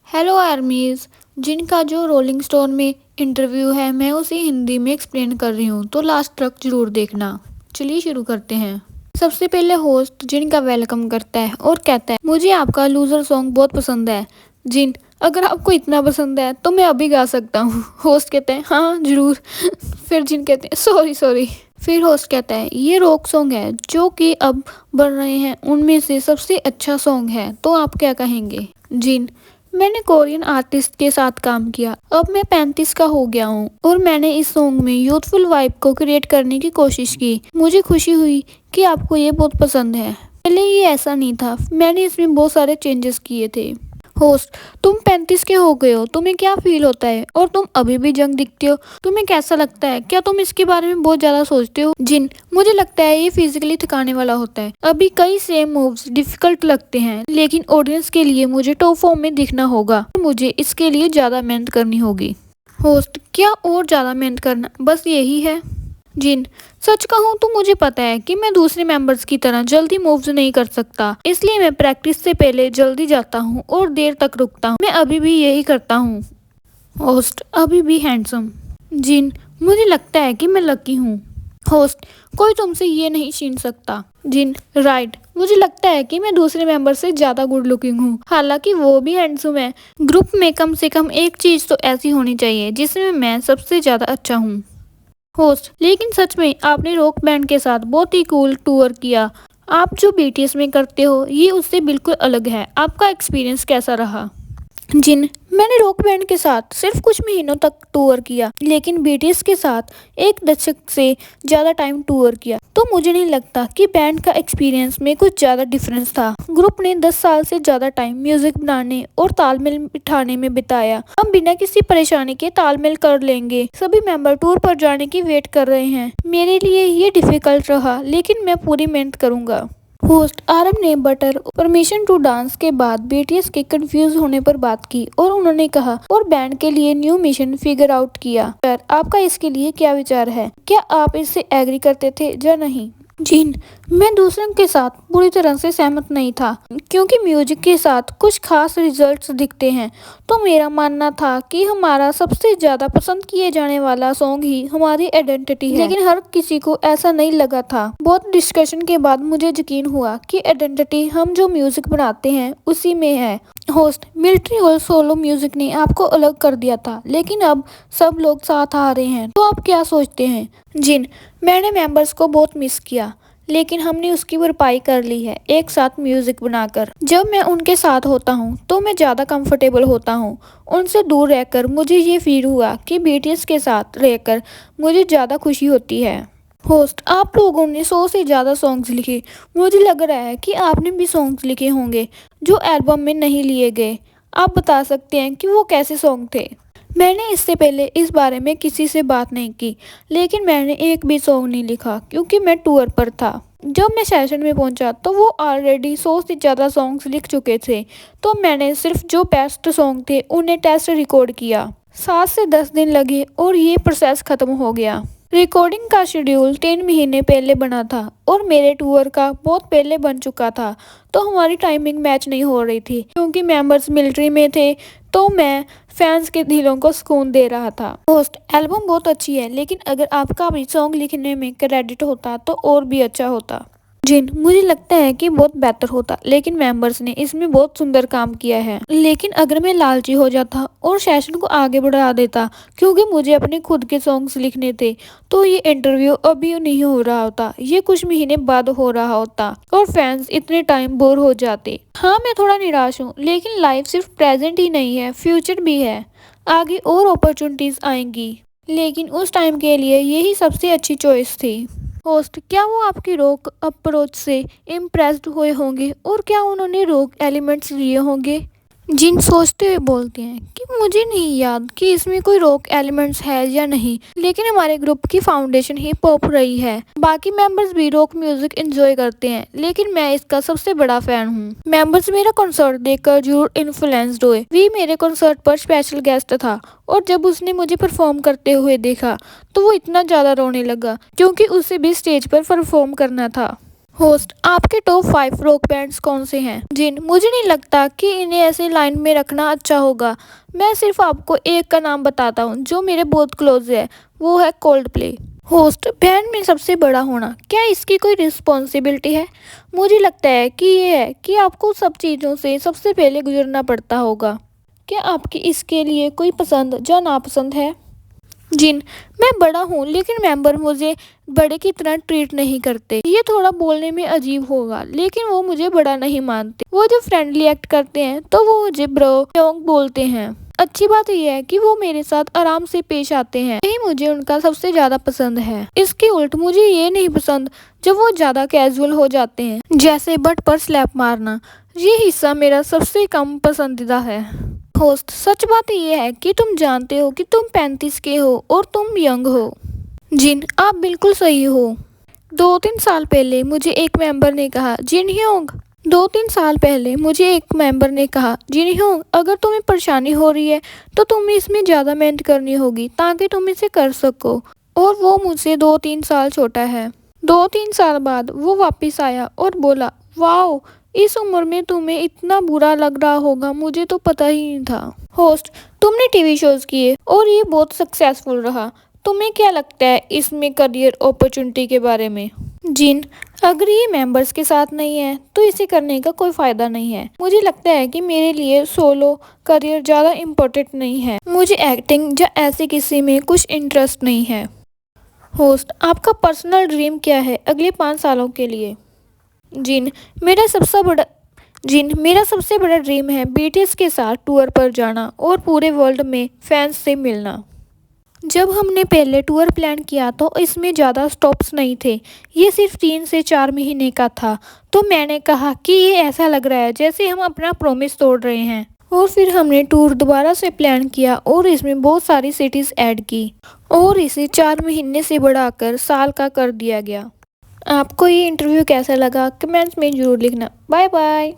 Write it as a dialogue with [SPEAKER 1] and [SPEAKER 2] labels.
[SPEAKER 1] Hello आर्मीज। जिनका जो rolling stone में इंटरव्यू है मैं उसे हिंदी में एक्सप्लेन कर रही हूँ, तो लास्ट तक जरूर देखना। चलिए शुरू करते हैं। सबसे पहले होस्ट जिनका वेलकम करता है और कहता है मुझे आपका लूजर सॉन्ग बहुत पसंद है। जिन, अगर आपको इतना पसंद है तो मैं अभी गा सकता हूँ। होस्ट कहते हैं हाँ जरूर। फिर जिन कहते हैं सॉरी सॉरी। फिर होस्ट कहता है ये रॉक सॉन्ग है जो कि अब बन रहे हैं उनमें से सबसे अच्छा सॉन्ग है, तो आप क्या कहेंगे। जिन, मैंने कोरियन आर्टिस्ट के साथ काम किया, अब मैं 35 का हो गया हूँ और मैंने इस सॉन्ग में यूथफुल वाइब को क्रिएट करने की कोशिश की। मुझे खुशी हुई कि आपको ये बहुत पसंद है। पहले ये ऐसा नहीं था, मैंने इसमें बहुत सारे चेंजेस किए थे। होस्ट, तुम 35 के हो गए हो, तुम्हें क्या फील होता है और तुम अभी भी यंग दिखते हो, तुम्हें कैसा लगता है, क्या तुम इसके बारे में बहुत ज्यादा सोचते हो। जिन, मुझे लगता है ये फिजिकली थकाने वाला होता है। अभी कई सेम मूव्स डिफिकल्ट लगते हैं, लेकिन ऑडियंस के लिए मुझे टॉप फॉर्म में दिखना होगा, मुझे इसके लिए ज्यादा मेहनत करनी होगी। होस्ट, क्या और ज्यादा मेहनत करना बस यही है। जिन, सच कहूँ तो मुझे पता है कि मैं दूसरे मेंबर्स की तरह जल्दी मूव्स नहीं कर सकता, इसलिए मैं प्रैक्टिस से पहले जल्दी जाता हूँ और देर तक रुकता हूँ। मैं अभी भी यही करता हूँ। होस्ट, अभी भी हैंडसम। जिन, मुझे लगता है कि मैं लकी हूँ। होस्ट, कोई तुमसे ये नहीं छीन सकता। जिन, राइट, मुझे लगता है कि मैं दूसरे मेंबर से ज्यादा गुड लुकिंग हूँ, हालांकि वो भी हैंडसम है। ग्रुप में कम से कम एक चीज तो ऐसी होनी चाहिए जिसमें मैं सबसे ज्यादा अच्छा हूँ। होस्ट, लेकिन सच में आपने रॉक बैंड के साथ बहुत ही कूल टूर किया। आप जो बीटीएस में करते हो ये उससे बिल्कुल अलग है। आपका एक्सपीरियंस कैसा रहा। जिन, मैंने रॉक बैंड के साथ सिर्फ कुछ महीनों तक टूर किया, लेकिन बीटीएस के साथ एक दशक से ज़्यादा टाइम टूर किया, तो मुझे नहीं लगता कि बैंड का एक्सपीरियंस में कुछ ज़्यादा डिफरेंस था। ग्रुप ने 10 साल से ज़्यादा टाइम म्यूजिक बनाने और तालमेल बिठाने में बिताया। हम बिना किसी परेशानी के तालमेल कर लेंगे। सभी मेंबर टूर पर जाने की वेट कर रहे हैं। मेरे लिए ये डिफिकल्ट रहा, लेकिन मैं पूरी मेहनत करूँगा। होस्ट, आरब ने बटर परमिशन टू डांस के बाद बीटीएस के कंफ्यूज होने पर बात की और उन्होंने कहा और बैंड के लिए न्यू मिशन फिगर आउट किया। सर, आपका इसके लिए क्या विचार है, क्या आप इससे एग्री करते थे या नहीं। जिन, मैं दूसरों के साथ पूरी तरह से सहमत नहीं था, क्योंकि म्यूजिक के साथ कुछ खास रिजल्ट्स दिखते हैं, तो मेरा मानना था कि हमारा सबसे ज्यादा पसंद किए जाने वाला सॉन्ग ही हमारी आइडेंटिटी है। लेकिन हर किसी को ऐसा नहीं लगा था। बहुत डिस्कशन के बाद मुझे यकीन हुआ कि आइडेंटिटी हम जो म्यूजिक बनाते हैं उसी में है। होस्ट, मिलिट्री और सोलो म्यूजिक ने आपको अलग कर दिया था, लेकिन अब सब लोग साथ आ रहे हैं, तो आप क्या सोचते हैं। जिन, मैंने मेंबर्स को बहुत मिस किया, लेकिन हमने उसकी भरपाई कर ली है एक साथ म्यूजिक बनाकर। जब मैं उनके साथ होता हूँ तो मैं ज़्यादा कंफर्टेबल होता हूँ। उनसे दूर रहकर मुझे ये फील हुआ कि बीटीएस के साथ रहकर मुझे ज़्यादा खुशी होती है। होस्ट, आप लोगों ने 100 से ज़्यादा सॉन्ग्स लिखे। मुझे लग रहा है कि आपने भी सॉन्ग्स लिखे होंगे जो एल्बम में नहीं लिए गए। आप बता सकते हैं कि वो कैसे सॉन्ग थे। मैंने इससे पहले इस बारे में किसी से बात नहीं की, लेकिन मैंने एक भी सॉन्ग नहीं लिखा क्योंकि मैं टूर पर था। जब मैं सेशन में पहुंचा तो वो ऑलरेडी 100 से ज़्यादा सॉन्ग्स लिख चुके थे, तो मैंने सिर्फ जो बेस्ट सॉन्ग थे उन्हें टेस्ट रिकॉर्ड किया। 7 से 10 दिन लगे और ये प्रोसेस ख़त्म हो गया। रिकॉर्डिंग का शेड्यूल 3 महीने पहले बना था और मेरे टूर का बहुत पहले बन चुका था, तो हमारी टाइमिंग मैच नहीं हो रही थी। क्योंकि मेंबर्स मिलिट्री में थे, तो मैं फैंस के दिलों को सुकून दे रहा था। होस्ट, एल्बम बहुत अच्छी है, लेकिन अगर आपका भी सॉन्ग लिखने में क्रेडिट होता तो और भी अच्छा होता। जिन, मुझे लगता है कि बहुत बेहतर होता, लेकिन मेंबर्स ने इसमें बहुत सुंदर काम किया है। लेकिन अगर मैं लालची हो जाता और सेशन को आगे बढ़ा देता, क्योंकि मुझे अपने खुद के सॉन्ग्स लिखने थे, तो ये इंटरव्यू अभी नहीं हो रहा होता, ये कुछ महीने बाद हो रहा होता और फैंस इतने टाइम बोर हो जाते। हाँ, मैं थोड़ा निराश हूँ, लेकिन लाइफ सिर्फ प्रेजेंट ही नहीं है, फ्यूचर भी है। आगे और अपॉर्चुनिटीज आएंगी, लेकिन उस टाइम के लिए यही सबसे अच्छी चॉइस थी। होस्ट, क्या वो आपकी रॉक अप्रोच से इम्प्रेस्ड हुए होंगे और क्या उन्होंने रॉक एलिमेंट्स लिए होंगे। जिन, सोचते हुए बोलते हैं कि मुझे नहीं याद कि इसमें कोई रॉक एलिमेंट्स है या नहीं, लेकिन हमारे ग्रुप की फाउंडेशन हिप हॉप रही है। बाकी मेंबर्स भी रॉक म्यूजिक एंजॉय करते हैं, लेकिन मैं इसका सबसे बड़ा फैन हूँ। मेंबर्स मेरा कंसर्ट देखकर जरूर इन्फ्लुएंस्ड हुए। वी मेरे कंसर्ट पर स्पेशल गेस्ट था और जब उसने मुझे परफॉर्म करते हुए देखा तो वो इतना ज़्यादा रोने लगा, क्योंकि उसे भी स्टेज पर परफॉर्म करना था। होस्ट, आपके टॉप 5 रॉक बैंड्स कौन से हैं? जिन, मुझे नहीं लगता कि इन्हें ऐसे लाइन में रखना अच्छा होगा। मैं सिर्फ आपको एक का नाम बताता हूँ जो मेरे बहुत क्लोज है, वो है कोल्ड प्ले। होस्ट, बैंड में सबसे बड़ा होना, क्या इसकी कोई रिस्पॉन्सिबिलिटी है? मुझे लगता है कि ये है कि आपको सब चीज़ों से सबसे पहले गुजरना पड़ता होगा। क्या आपकी इसके लिए कोई पसंद या नापसंद है? जिन, मैं बड़ा हूँ लेकिन मेंबर मुझे बड़े की तरह ट्रीट नहीं करते। ये थोड़ा बोलने में अजीब होगा लेकिन वो मुझे बड़ा नहीं मानते। वो जो फ्रेंडली एक्ट करते हैं तो वो मुझे ब्रो योंग बोलते हैं। अच्छी बात यह है कि वो मेरे साथ आराम से पेश आते हैं, यही मुझे उनका सबसे ज्यादा पसंद है। इसके उल्ट मुझे ये नहीं पसंद जब वो ज्यादा कैजुअल हो जाते हैं, जैसे बट पर स्लैप मारना। ये हिस्सा मेरा सबसे कम पसंदीदा है। होस्ट, सच बात यह है कि तुम जानते हो कि तुम 35 के हो और तुम यंग हो। जिन, आप बिल्कुल सही हो। 2-3 साल पहले मुझे एक मेंबर ने कहा, जिन ह्योंग 2-3 साल पहले मुझे एक मेंबर ने कहा, जिन ह्योंग अगर तुम्हें परेशानी हो रही है तो तुम्हें इसमें ज़्यादा मेहनत करनी होगी ताकि तुम इसे कर सको। और वो मुझसे 2-3 साल छोटा है। 2-3 साल बाद वो वापस आया और बोला, वाओ, इस उम्र में तुम्हें इतना बुरा लग रहा होगा, मुझे तो पता ही नहीं था। होस्ट, तुमने टीवी शोज किए और ये बहुत सक्सेसफुल रहा, तुम्हें क्या लगता है इसमें करियर अपॉर्चुनिटी के बारे में? जिन, अगर ये मेंबर्स के साथ नहीं है तो इसे करने का कोई फायदा नहीं है। मुझे लगता है कि मेरे लिए सोलो करियर ज़्यादा इम्पोर्टेंट नहीं है। मुझे एक्टिंग या ऐसे किसी में कुछ इंटरेस्ट नहीं है। होस्ट, आपका पर्सनल ड्रीम क्या है अगले 5 सालों के लिए? जिन, मेरा सबसे बड़ा ड्रीम है बीटीएस के साथ टूर पर जाना और पूरे वर्ल्ड में फैंस से मिलना। जब हमने पहले टूर प्लान किया तो इसमें ज़्यादा स्टॉप्स नहीं थे, ये सिर्फ 3 से 4 महीने का था। तो मैंने कहा कि ये ऐसा लग रहा है जैसे हम अपना प्रॉमिस तोड़ रहे हैं। और फिर हमने टूर दोबारा से प्लान किया और इसमें बहुत सारी सिटीज़ ऐड की और इसे 4 महीने से बढ़ाकर साल का कर दिया गया। आपको ये इंटरव्यू कैसा लगा कमेंट्स में ज़रूर लिखना। Bye bye.